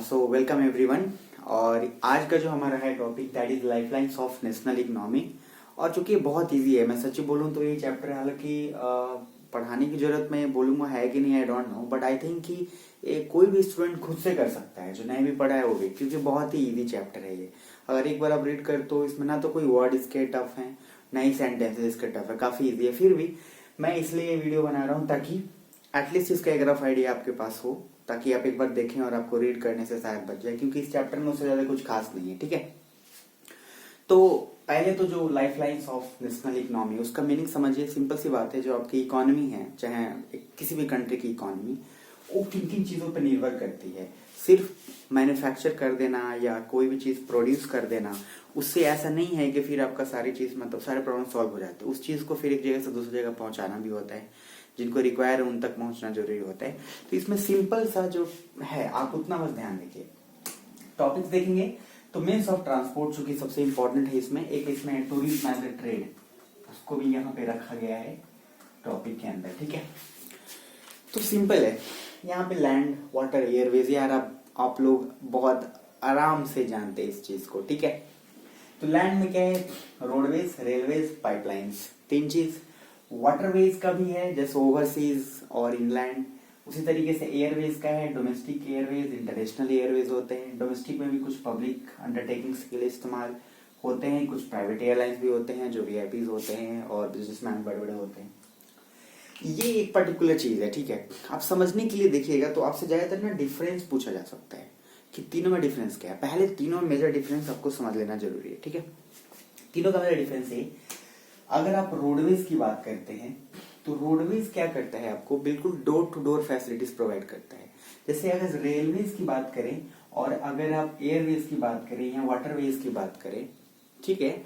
So welcome everyone. और आज का जो हमारा है topic that is lifelines of national economy. और चूंकि बोलूँ इजी है, मैं सच्ची बोलूँ तो ये चैप्टर हालांकि पढ़ाने की जरूरत मैं बोलूँगा है कि नहीं, I don't know, but I think कि ये कोई भी स्टूडेंट खुद से कर सकता है जो नहीं भी पढ़ा है वो भी, क्योंकि बहुत ही इजी चैप्टर है ये। अगर एक बार आप रीड कर तो इसमें ना तो कोई वर्ड इसके टफ है ना ही सेंटेंसेस इसके टफ है, काफी इजी है। फिर भी मैं इसलिए ये वीडियो बना रहा हूँ ताकि एटलीस्ट इसका एक रफ आइडिया आपके पास हो, ताकि आप एक बार देखें और आपको रीड करने से शायद बच जाए, क्योंकि इस चैप्टर में उससे ज्यादा कुछ खास नहीं है। ठीक है, तो पहले तो जो life lines of national economy, उसका मीनिंग समझिए। सिंपल सी बात है, जो आपकी इकोनॉमी है, चाहे किसी भी कंट्री की इकोनॉमी, वो किन किन चीजों पर निर्भर करती है। सिर्फ मैन्युफैक्चर कर देना या कोई भी चीज प्रोड्यूस कर देना, उससे ऐसा नहीं है कि फिर आपका सारी चीज मतलब सारे प्रॉब्लम सॉल्व हो जाते हैं। उस चीज को फिर एक जगह से दूसरी जगह पहुंचाना भी होता है, जिनको रिक्वायर है उन तक पहुंचना जरूरी होता है। तो इसमें सिंपल सा जो है, आप उतना बस ध्यान रखिए। टॉपिक्स देखेंगे तो मीन्स ऑफ ट्रांसपोर्ट चूंकि सबसे इंपॉर्टेंट है इसमें, एक इसमें टूरिज्म एज ए ट्रेड, उसको भी यहाँ पे रखा गया है टॉपिक के अंदर। ठीक है, तो सिंपल है। यहाँ पे लैंड, वाटर, एयरवेज, यार आप लोग बहुत आराम से जानते हैं इस चीज को। ठीक है, तो लैंड में क्या है, रोडवेज, रेलवेज, पाइपलाइंस, तीन चीज। वाटरवेज का भी है, जैसे ओवरसीज और इनलैंड। उसी तरीके से एयरवेज का है, डोमेस्टिक एयरवेज, इंटरनेशनल एयरवेज होते हैं। डोमेस्टिक में भी कुछ पब्लिक अंडरटेकिंग्स के लिए इस्तेमाल होते हैं, कुछ प्राइवेट एयरलाइंस भी होते हैं जो वीआईपीज होते हैं और बिजनेसमैन बड़े बड़े होते हैं। ये एक पर्टिकुलर चीज है। ठीक है, आप समझने के लिए देखिएगा तो आपसे ज्यादातर ना डिफरेंस पूछा जा सकता है कि तीनों में डिफरेंस क्या है। पहले तीनों में मेजर डिफरेंस आपको समझ लेना जरूरी है। ठीक है, तीनों का मेजर डिफरेंस है। अगर आप रोडवेज की बात करते हैं तो रोडवेज क्या करता है, आपको बिल्कुल door to door facilities provide करता है। जैसे अगर रेलवेज की बात करें और अगर आप एयरवेज की बात करें या वाटरवेज की बात करें, ठीक है,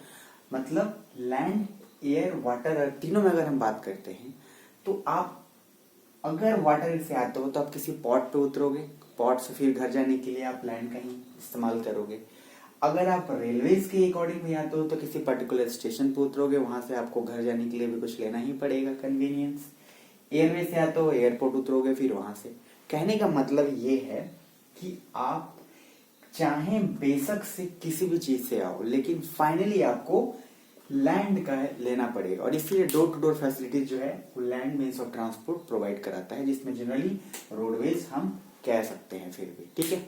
मतलब लैंड, एयर, वाटर, तीनों में अगर हम बात करते हैं तो आप अगर वाटर से आते हो तो आप किसी पॉट पे उतरोगे, पॉट से फिर घर जाने के लिए आप लैंड का ही इस्तेमाल करोगे। अगर आप रेलवेज के अकॉर्डिंग में आते हो तो किसी पर्टिकुलर स्टेशन पे उतरोगे, वहां से आपको घर जाने के लिए भी कुछ लेना ही पड़ेगा, कन्वीनियंस। एयरवेज से आते हो, एयरपोर्ट उतरोगे, फिर वहां से। कहने का मतलब ये है कि आप चाहे बेशक से किसी भी चीज से आओ, लेकिन फाइनली आपको लैंड का लेना पड़ेगा। और इसलिए डोर टू डोर फैसिलिटीज जो है वो land means of transport provide कराता है, जिसमें जनरली रोडवेज हम कह सकते हैं। फिर भी ठीक है,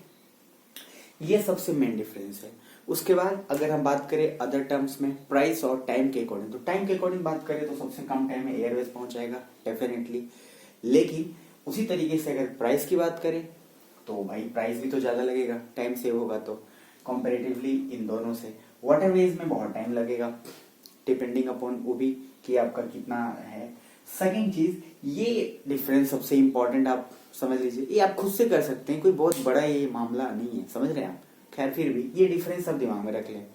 ये सबसे मेन डिफरेंस है। उसके बाद अगर हम बात करें अदर टर्म्स में, प्राइस और टाइम के अकॉर्डिंग, तो टाइम के अकॉर्डिंग बात करें तो सबसे कम टाइम में एयरवेज पहुंचाएगा डेफिनेटली। लेकिन उसी तरीके से अगर प्राइस की बात करें तो भाई प्राइस भी तो ज्यादा लगेगा, टाइम सेव होगा तो कंपैरेटिवली इन दोनों से। वाटरवेज में बहुत टाइम लगेगा, डिपेंडिंग अपॉन वो भी कि आपका कितना है। सेकेंड चीज, ये डिफरेंस सबसे इंपॉर्टेंट आप समझ लीजिए, ये आप खुद से कर सकते हैं, कोई बहुत बड़ा ये मामला नहीं है, समझ रहे हैं आप। खैर फिर भी ये डिफरेंस आप दिमाग में रख लें।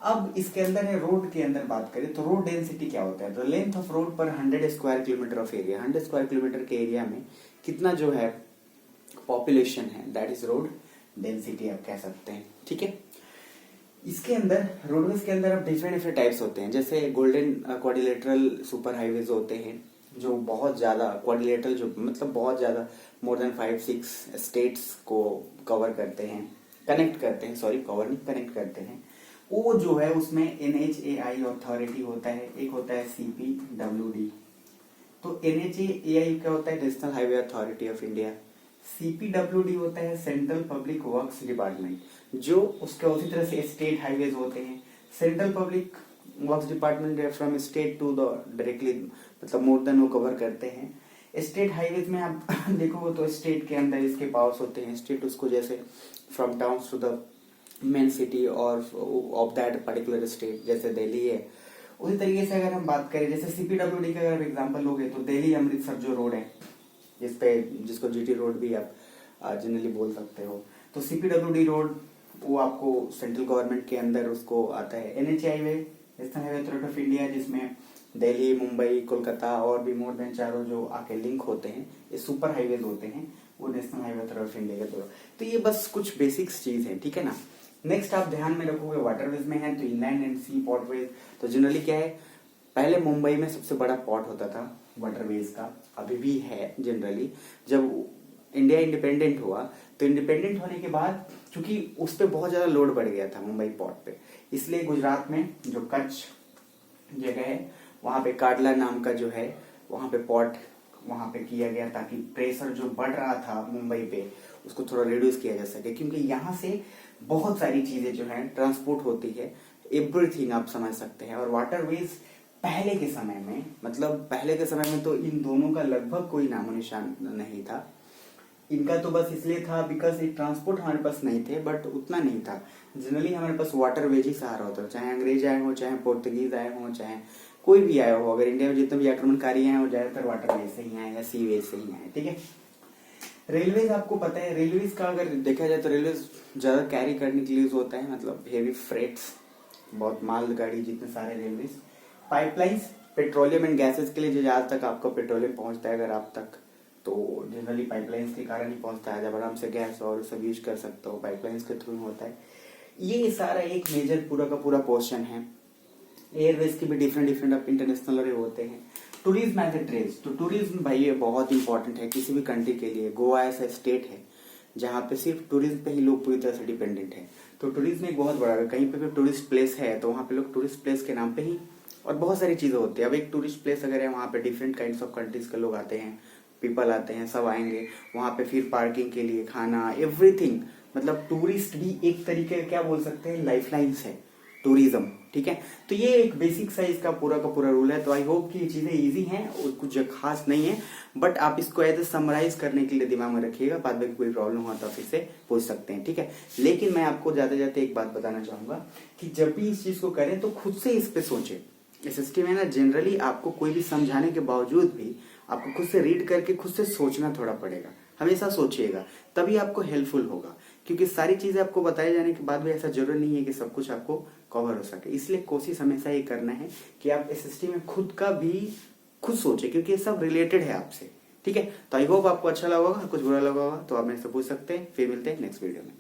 अब इसके अंदर है, रोड के अंदर बात करें तो रोड डेंसिटी क्या होता है, तो लेंथ ऑफ रोड पर 100 square kilometre of area, 100 square kilometre के एरिया में कितना जो है पॉपुलेशन है, दैट इज रोड डेंसिटी आप कह सकते हैं। ठीक है, इसके अंदर रोडवेज के अंदर अब डिफरेंट डिफरेंट टाइप्स होते हैं। जैसे गोल्डन क्वाड्रिलेटरल सुपर हाईवेज होते हैं, जो बहुत ज्यादा क्वाड्रिलेटरल, जो मतलब बहुत ज्यादा मोर देन 5-6 स्टेट्स को कवर करते हैं, कनेक्ट करते हैं, सॉरी कवर नहीं, कनेक्ट करते हैं। वो जो है उसमें NHAI अथॉरिटी होता है, एक होता है CPWD। तो NHAI क्या होता है, national highway authority of India. CPWD होता है सेंट्रल पब्लिक वर्क्स डिपार्टमेंट, जो उसके उसी तरह से स्टेट हाईवेज होते हैं। Central public works department from state to the directly, मतलब मोर देन वो कवर करते हैं। स्टेट हाईवेज में आप देखोगे तो स्टेट के अंदर इसके पावर्स होते हैं। स्टेट उसको जैसे from town to the main city और ऑफ दैट पर्टिकुलर स्टेट, जैसे दिल्ली है। उसी तरीके से अगर हम बात करें, जैसे CPWD का अगर एग्जाम्पल लोगे तो दिल्ली अमृतसर जो रोड है, जिसको GT रोड भी आप जनरली बोल सकते हो, तो CPWD रोड वो आपको सेंट्रल गवर्नमेंट के अंदर उसको आता है। NHAI national highway authority of India, जिसमें दिल्ली, मुंबई, कोलकाता और भी मोर देन चारों जो आके लिंक होते हैं, ये सुपर हाईवेज होते हैं, वो national highway authority of India के द्वारा। तो ये बस कुछ बेसिक्स चीज है, ठीक है ना। नेक्स्ट आप ध्यान में रखोगे, वाटरवेज में है तो इनलैंड एंड सी पॉटवेज। तो जनरली क्या है, पहले मुंबई में सबसे बड़ा पॉट होता था वाटरवेज का, अभी भी है जनरली। जब इंडिया इंडिपेंडेंट हुआ तो इंडिपेंडेंट होने के बाद क्योंकि उस पर बहुत ज़्यादा लोड बढ़ गया था मुंबई पोर्ट पे, इसलिए गुजरात में जो कच्छ जगह है वहाँ पे काडला नाम का जो है वहाँ पे पोर्ट वहाँ पे किया गया ताकि प्रेशर जो बढ़ रहा था मुंबई पे उसको थोड़ा रिड्यूस किया जा सके, क्योंकि यहाँ से बहुत सारी चीज़ें जो हैं ट्रांसपोर्ट होती है, एवरीथिंग आप समझ सकते हैं। और वाटरवेज पहले के समय में, मतलब पहले के समय में तो इन दोनों का लगभग कोई नामो निशान नहीं था। इनका तो बस इसलिए था बिकॉज ये ट्रांसपोर्ट हमारे पास नहीं थे, बट उतना नहीं था। जनरली हमारे पास वाटरवेज ही सहारा होता है, चाहे अंग्रेज आए हो, चाहे पोर्तुगीज आए हो, चाहे कोई भी आया हो। अगर इंडिया में जितने भी आक्रमणकारी आए हो ज्यादातर वाटरवेज से ही आए या सीवेज से ही आए, ठीक है। रेलवेज आपको पता है, रेलवेज का अगर देखा जाए तो रेलवेज ज्यादा कैरी करने के लिए यूज होता है, मतलब हेवी फ्रेट्स, बहुत माल गाड़ी जितने सारे railways. Pipelines petroleum and gases के लिए, जो जहां तक आपको पेट्रोलियम पहुंचता है अगर आप तक, तो जनरली पाइपलाइंस के कारण ही पहुंचता है, जब आराम से गैस और सब यूज कर सकते हो पाइपलाइंस के थ्रू होता है। ये सारा एक मेजर पूरा का पूरा पोर्शन है। एयरवेज के भी डिफरेंट डिफरेंट आप इंटरनेशनल होते हैं। टूरिज्म एज ए ट्रेड, तो टूरिज्म भाई ये बहुत इंपॉर्टेंट है किसी भी कंट्री के लिए। गोवा ऐसा स्टेट है जहाँ पे सिर्फ टूरिज्म पे ही लोग पूरी तरह से डिपेंडेंट है। तो टूरिज्म एक बहुत बड़ा, कहीं पे भी टूरिस्ट प्लेस है तो वहाँ पे लोग टूरिस्ट प्लेस के नाम पे ही, और बहुत सारी चीजें होती है। अब एक टूरिस्ट प्लेस अगर है वहाँ पे डिफरेंट काइंड्स ऑफ कंट्रीज के लोग आते हैं, पीपल आते हैं, सब आएंगे वहाँ पे, फिर पार्किंग के लिए, खाना, एवरीथिंग। मतलब टूरिस्ट भी एक तरीके का क्या बोल सकते हैं लाइफलाइंस है टूरिज्म, ठीक है। तो ये एक बेसिक साइज का पूरा रूल है। तो आई होप कि ये चीजें इजी हैं और कुछ खास नहीं है, बट आप इसको एज ए समराइज करने के लिए दिमाग में रखिएगा, बाद में कोई प्रॉब्लम हो तो आप इससे पूछ सकते हैं, ठीक है। लेकिन मैं आपको जाते जाते एक बात बताना चाहूंगा कि जब भी इस चीज को करें तो खुद से इस पे सोचे। एसएसटी में ना जनरली आपको कोई भी समझाने के बावजूद भी आपको खुद से रीड करके खुद से सोचना थोड़ा पड़ेगा। हमेशा सोचिएगा, तभी आपको हेल्पफुल होगा, क्योंकि सारी चीजें आपको बताए जाने के बाद भी ऐसा जरूर नहीं है कि सब कुछ आपको कवर हो सके। इसलिए कोशिश हमेशा ये करना है कि आप एसएसटी में खुद का भी खुद सोचे, क्योंकि ये सब रिलेटेड है आपसे, ठीक है। तो आई होप आपको अच्छा लगा होगा, कुछ बुरा लगा होगा तो आप मेरे से पूछ सकते हैं। फिर मिलते हैं नेक्स्ट वीडियो में।